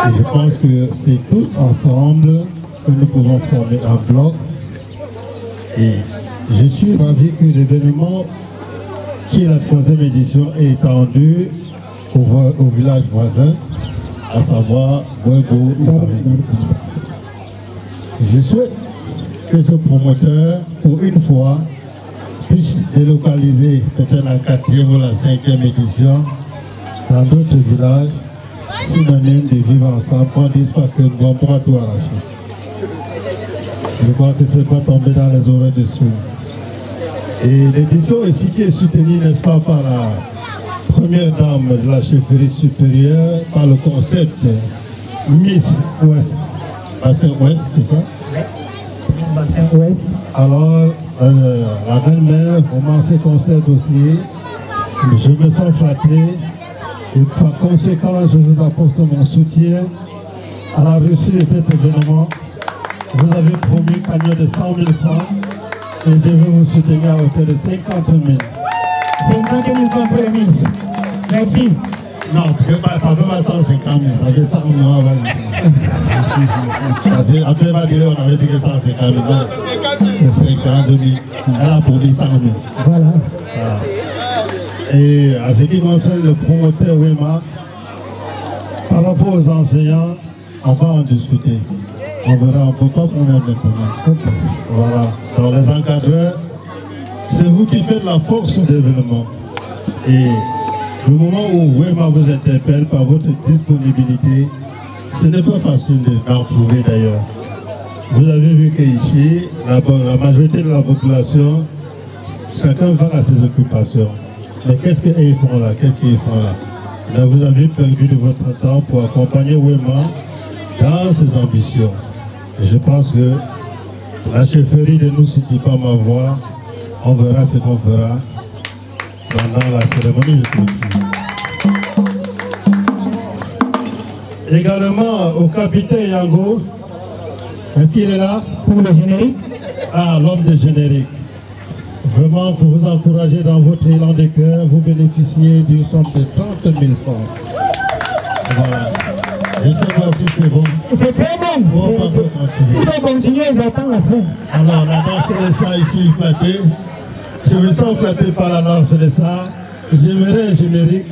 Et je pense que c'est tous ensemble que nous pouvons former un bloc. Et je suis ravi que l'événement qui est la 3e édition est étendu au village voisin, à savoir Boebo et Paris. Je souhaite que ce promoteur, pour une fois, puisse délocaliser peut-être la 4e ou la 5e édition dans d'autres villages, synonymes de vivre ensemble, qu'on ne dise pas que nous n'avons pas tout arracher. Je crois que ce n'est pas tombé dans les oreilles de sourds. Et l'édition ici qui est soutenue, n'est-ce pas, par la première dame de la chefferie supérieure, par le concept Miss Ouest, Bassin Ouest, c'est ça? Miss Bassin Ouest. Alors, la belle-mère, vraiment ce concept aussi, je me sens flatté et par conséquent, je vous apporte mon soutien à la réussite de cet événement. Vous avez promis un cagnon de 100 000 francs et je vais vous soutenir à hauteur de 50 000. 50 000 francs pour les Miss. Merci. Non, tu ne peux pas 150 000, avec ça on m'en va. Parce qu'après ma dire, on avait dit que 150 000. 50 000. Elle a promis 100 000. Voilà. Et à ce qui concerne le promoteur Wema, par rapport aux enseignants, on va en discuter. On verra, on ne peut pas prendre maintenant. Voilà. Dans les encadreurs, c'est vous qui faites la force de l'événement. Et le moment où Wema vous interpelle par votre disponibilité, ce n'est pas facile d'en trouver d'ailleurs. Vous avez vu qu'ici, la majorité de la population, chacun va à ses occupations. Mais qu'est-ce qu'ils font là? Qu'est-ce qu'ils font là? Là, vous avez perdu de votre temps pour accompagner Wema dans ses ambitions. Et je pense que la chefferie de nous ne suffit pas ma voix. On verra ce qu'on fera pendant la cérémonie de clôture. Également au capitaine Yango. Est-ce qu'il est là? Pour le générique. Ah, l'homme de générique. Vraiment, pour vous encourager dans votre élan de cœur, vous bénéficiez d'une somme de 30 000 francs. Voilà. Je ne sais pas si c'est bon. C'est très bon. Il faut continuer, j'attends la fin. Alors, la danse de ça ici, flattée. Je me sens flatté par la danse de ça. J'aimerais un générique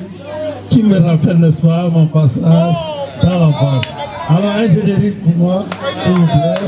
qui me rappelle, n'est-ce pas, mon passage dans l'enfance. Alors, un générique pour moi, s'il vous plaît.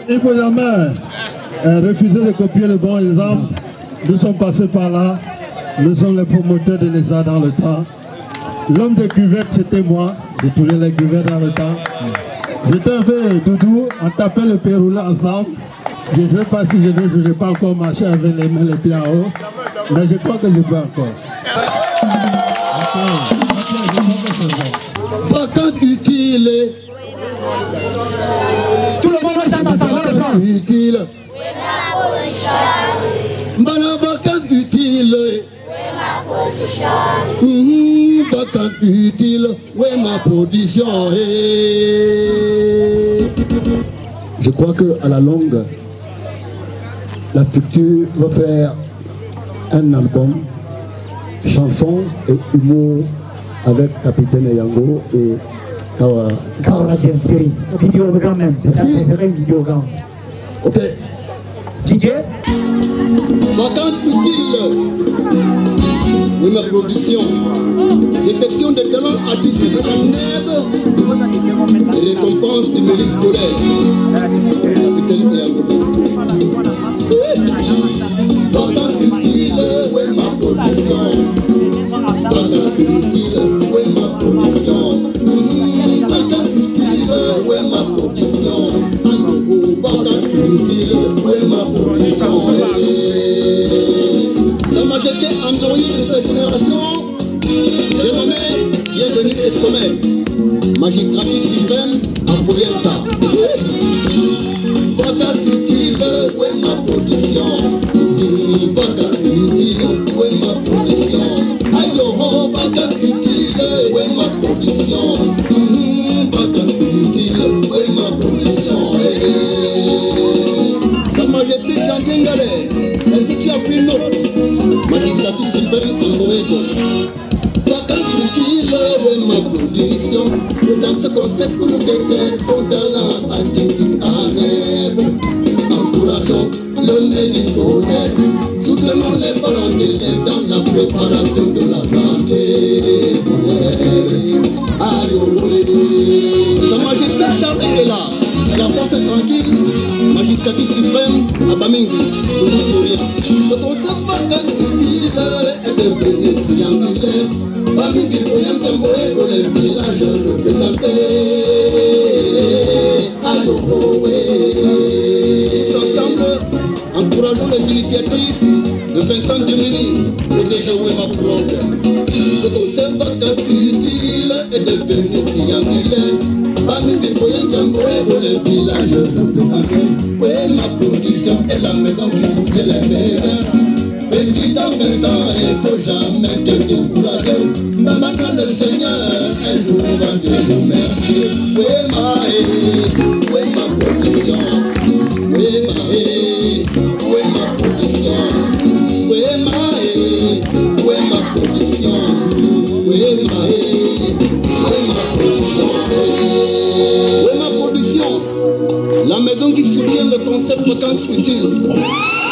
Il faut jamais refuser de copier le bon exemple. Nous sommes passés par là. Nous sommes les promoteurs de l'ESA dans le temps. L'homme des cuvettes, c'était moi. J'ai tourné les cuvettes dans le temps. J'étais un peu doudou, on tapait le péroulé ensemble. Je ne sais pas si je n'ai pas encore marché avec les mains les pieds en haut, mais je crois que je peux encore. Vacances utiles. Tout le monde chante ensemble. Utile. Vacances utiles. Vacances utiles. Oui, ma production. Je crois qu'à la longue, la structure va faire un album, chanson et humour avec Capitaine Yango et Kawa. Kawa James Perry. Vidéogramme même, c'est un vidéogramme. Ok. DJ. Vacances utiles. Oui, ma production. Détection des talents artistiques en nègre. Et récompense du mérite scolaire. Capitaine Yango. Vacances utiles. Oui, ma production. Vacances utiles. Oui, ma production. Vacances utiles. Oui, ma production. Vacances utiles. Oui, ma production. La majesté androïde de cette génération, j'ai nommé Bienvenue et Sommet, magistrature suprême en Polienta. Vacances utiles, oui ma production. Vacances utiles, oui ma production. Aïe oh, vacances utiles, oui ma production. Vacances utiles, oui ma production. Sa majesté Jean-Dingale, elle dit tu as pris note. Magistrature suprême en Noégo. Vacances utiles, oui ma production. C'est dans ce concept que nous détectons talent artistique en herbe. Encourageons le mélisonnet. Soutenons les parents d'élèves dans la préparation de la rentrée. Aïe oui. Sa majesté Charles est là. La force est tranquille. Magistrature suprême à Bamingi. Le concept vacances utiles est devenu triangulaire. Bamingi, Boyam, Tamboé, pour les villages représentés. Aïe oh oui. Ensemble, encourageons les initiatives de Vincent Dumini pour déjouer ma preuve. Le concept vacances utiles est devenu triangulaire. Bamingi, Boyam, Tamboé, pour les villages représentés. Oui, ma production est la maison qui soutient les médias. Président Vincent, il ne faut jamais te décourager. Maintenant le Seigneur, un jour va te remercier. Oui, ma production. Oui, ma production. Oui, ma production. Oui, ma production. La maison qui soutient le concept vacances utiles.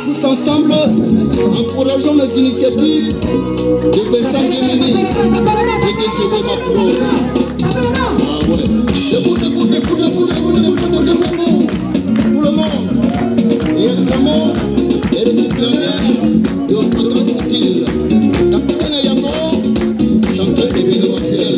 Tous ensemble, encourageons les initiatives de Vincent Dumini et de Jéhovah ma preuve. Ah ouais. Debout pour le monde. Et évidemment, les récipiendaires de vacances utiles. Capitaine Yango, chanteur événementiel.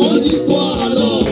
On dit quoi alors?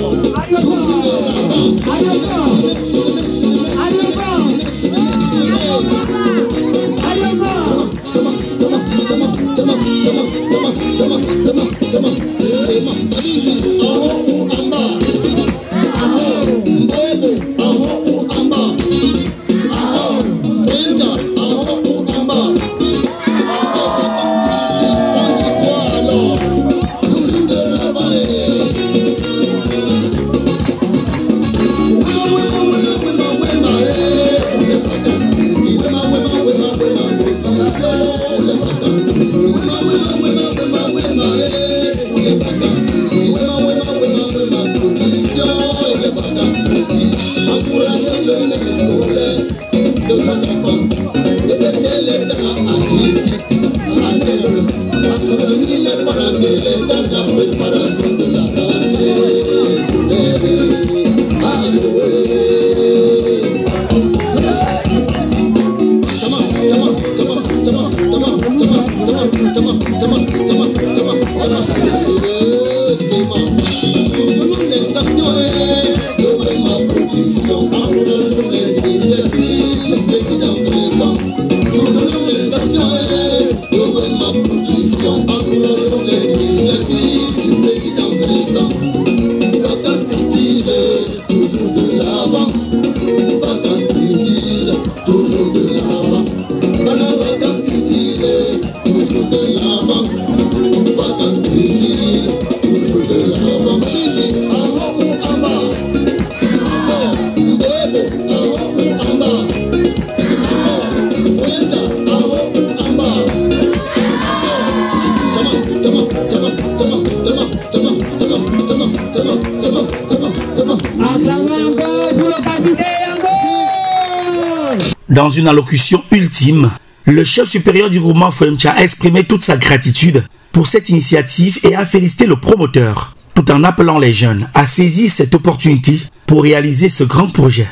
Dans une allocution ultime, le chef supérieur du groupement Foemcha a exprimé toute sa gratitude pour cette initiative et a félicité le promoteur, tout en appelant les jeunes à saisir cette opportunité pour réaliser ce grand projet.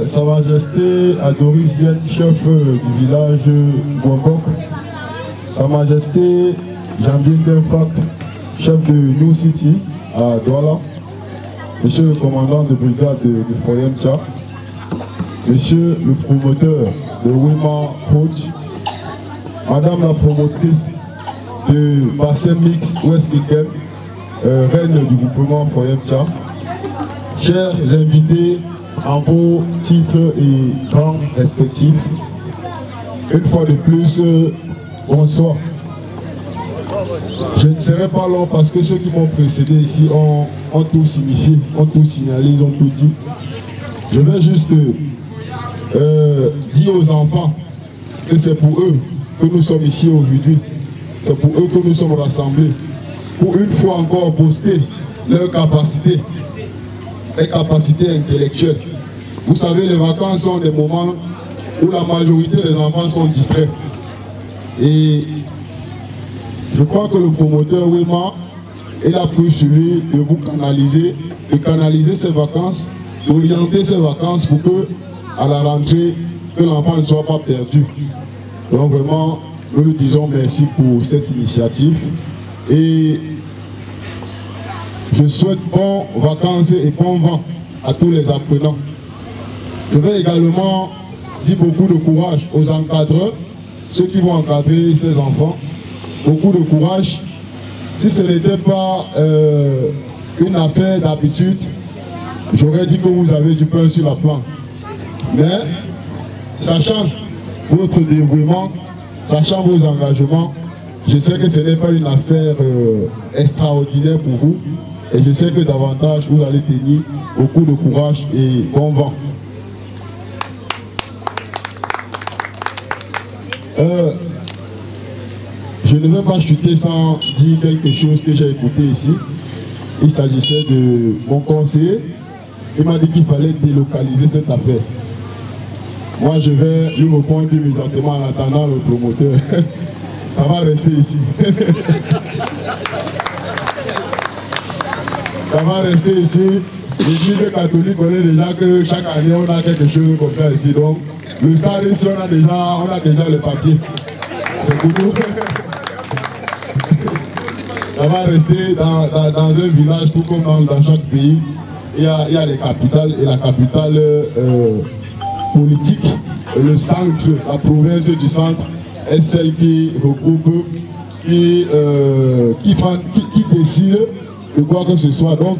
Sa Majesté Adorisienne, chef du village Gwangok, Sa Majesté Jean-Pierre Denfak, chef de New City à Douala, Monsieur le commandant de brigade de Foemcha, Monsieur le promoteur de Wema Coach, Madame la promotrice de Bassin Mix West Weekend, reine du groupement Foemcha, chers invités en vos titres et rangs respectifs, une fois de plus, bonsoir. Je ne serai pas long parce que ceux qui m'ont précédé ici ont tout signifié, ont tout signalé, ils ont tout dit. Je vais juste dire aux enfants que c'est pour eux que nous sommes ici aujourd'hui. C'est pour eux que nous sommes rassemblés. Pour une fois encore booster leurs capacités, les capacités intellectuelles. Vous savez, les vacances sont des moments où la majorité des enfants sont distraits. Et je crois que le promoteur Wema, il a pris sur lui de vous canaliser, de canaliser ses vacances, d'orienter ses vacances pour que, à la rentrée, que l'enfant ne soit pas perdu. Donc vraiment, nous lui disons merci pour cette initiative. Et je souhaite bonnes vacances et bon vent à tous les apprenants. Je vais également dire beaucoup de courage aux encadreurs, ceux qui vont encadrer ces enfants. Beaucoup de courage. Si ce n'était pas une affaire d'habitude, j'aurais dit que vous avez du pain sur la planche. Mais, sachant votre dévouement, sachant vos engagements, je sais que ce n'est pas une affaire extraordinaire pour vous. Et je sais que davantage vous allez tenir beaucoup de courage et bon vent. Je ne vais pas chuter sans dire quelque chose que j'ai écouté ici. Il s'agissait de mon conseiller. Il m'a dit qu'il fallait délocaliser cette affaire. Moi, je vais lui répondre immédiatement en attendant le promoteur. Ça va rester ici. Ça va rester ici. L'Église catholique connaît déjà que chaque année on a quelque chose comme ça ici. Donc, le stade ici, on a déjà le papier. C'est pour nous. Ça va rester dans un village, tout comme dans chaque pays. Il y a les capitales et la capitale politique, le centre, la province du centre est celle qui regroupe, qui décide de quoi que ce soit. Donc,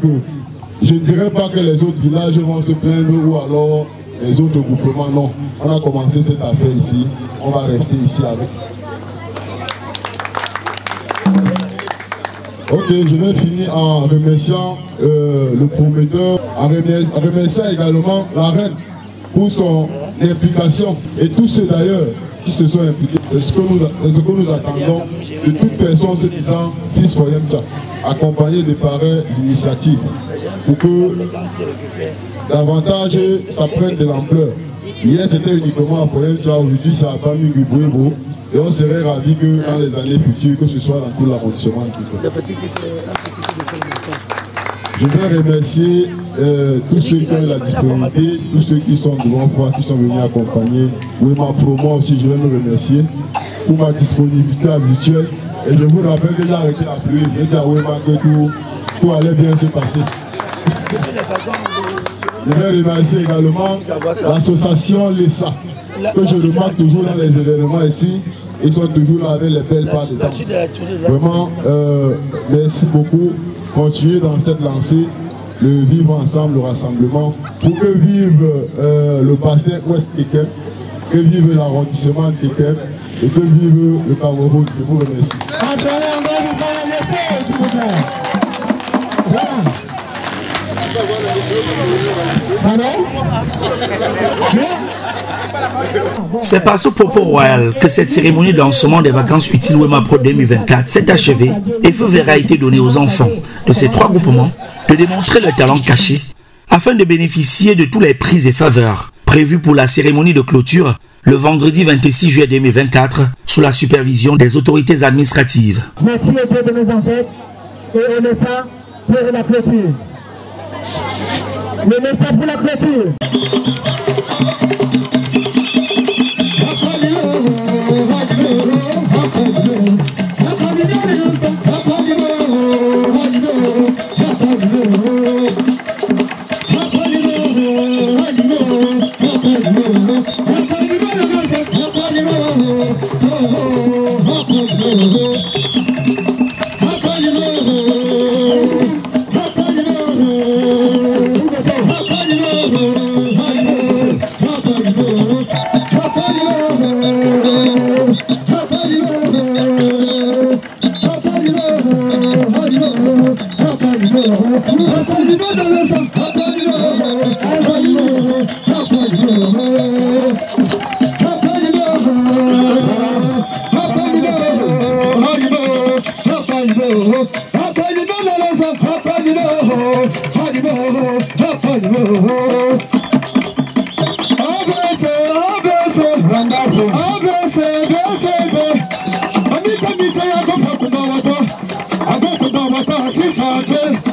je ne dirais pas que les autres villages vont se plaindre ou alors les autres groupements. Non, on a commencé cette affaire ici, on va rester ici avec. Ok, je vais finir en remerciant le promoteur, en remerciant également la reine pour son implication et tous ceux d'ailleurs qui se sont impliqués. C'est ce que nous attendons de toute personne se disant fils Foyemcha, accompagné de pareilles initiatives pour que davantage ça prenne de l'ampleur. Hier c'était uniquement à Foyemcha, aujourd'hui c'est à la famille Mbouebo et on serait ravis que dans les années futures, que ce soit dans tout l'arrondissement. Je vais remercier tous ceux qui ont eu la disponibilité, tous ceux qui sont devant moi, qui sont venus accompagner. Oui, pour moi aussi, je vais me remercier pour ma disponibilité habituelle. Et je vous rappelle que j'ai arrêté la pluie, j'ai dit à Wema que tout allait bien se passer. Je vais remercier également l'association LESA, que je remarque toujours dans les événements ici. Ils sont toujours là avec les belles pas de danse. Vraiment, merci beaucoup. Continuez dans cette lancée, le vivre ensemble, le rassemblement, pour que vive le bassin ouest Tekem, que vive l'arrondissement Tekem et que vive le Cameroun. Je vous remercie. C'est par ce propos royal que cette cérémonie de lancement des vacances utiles Wema Pro 2024 s'est achevée et feu vert a été donné aux enfants de ces trois groupements de démontrer leur talent caché afin de bénéficier de tous les prix et faveurs prévus pour la cérémonie de clôture le vendredi 26 juillet 2024 sous la supervision des autorités administratives. Merci au Dieu de nos ancêtres et on est ça pour la clôture. Le message pour la clôture. I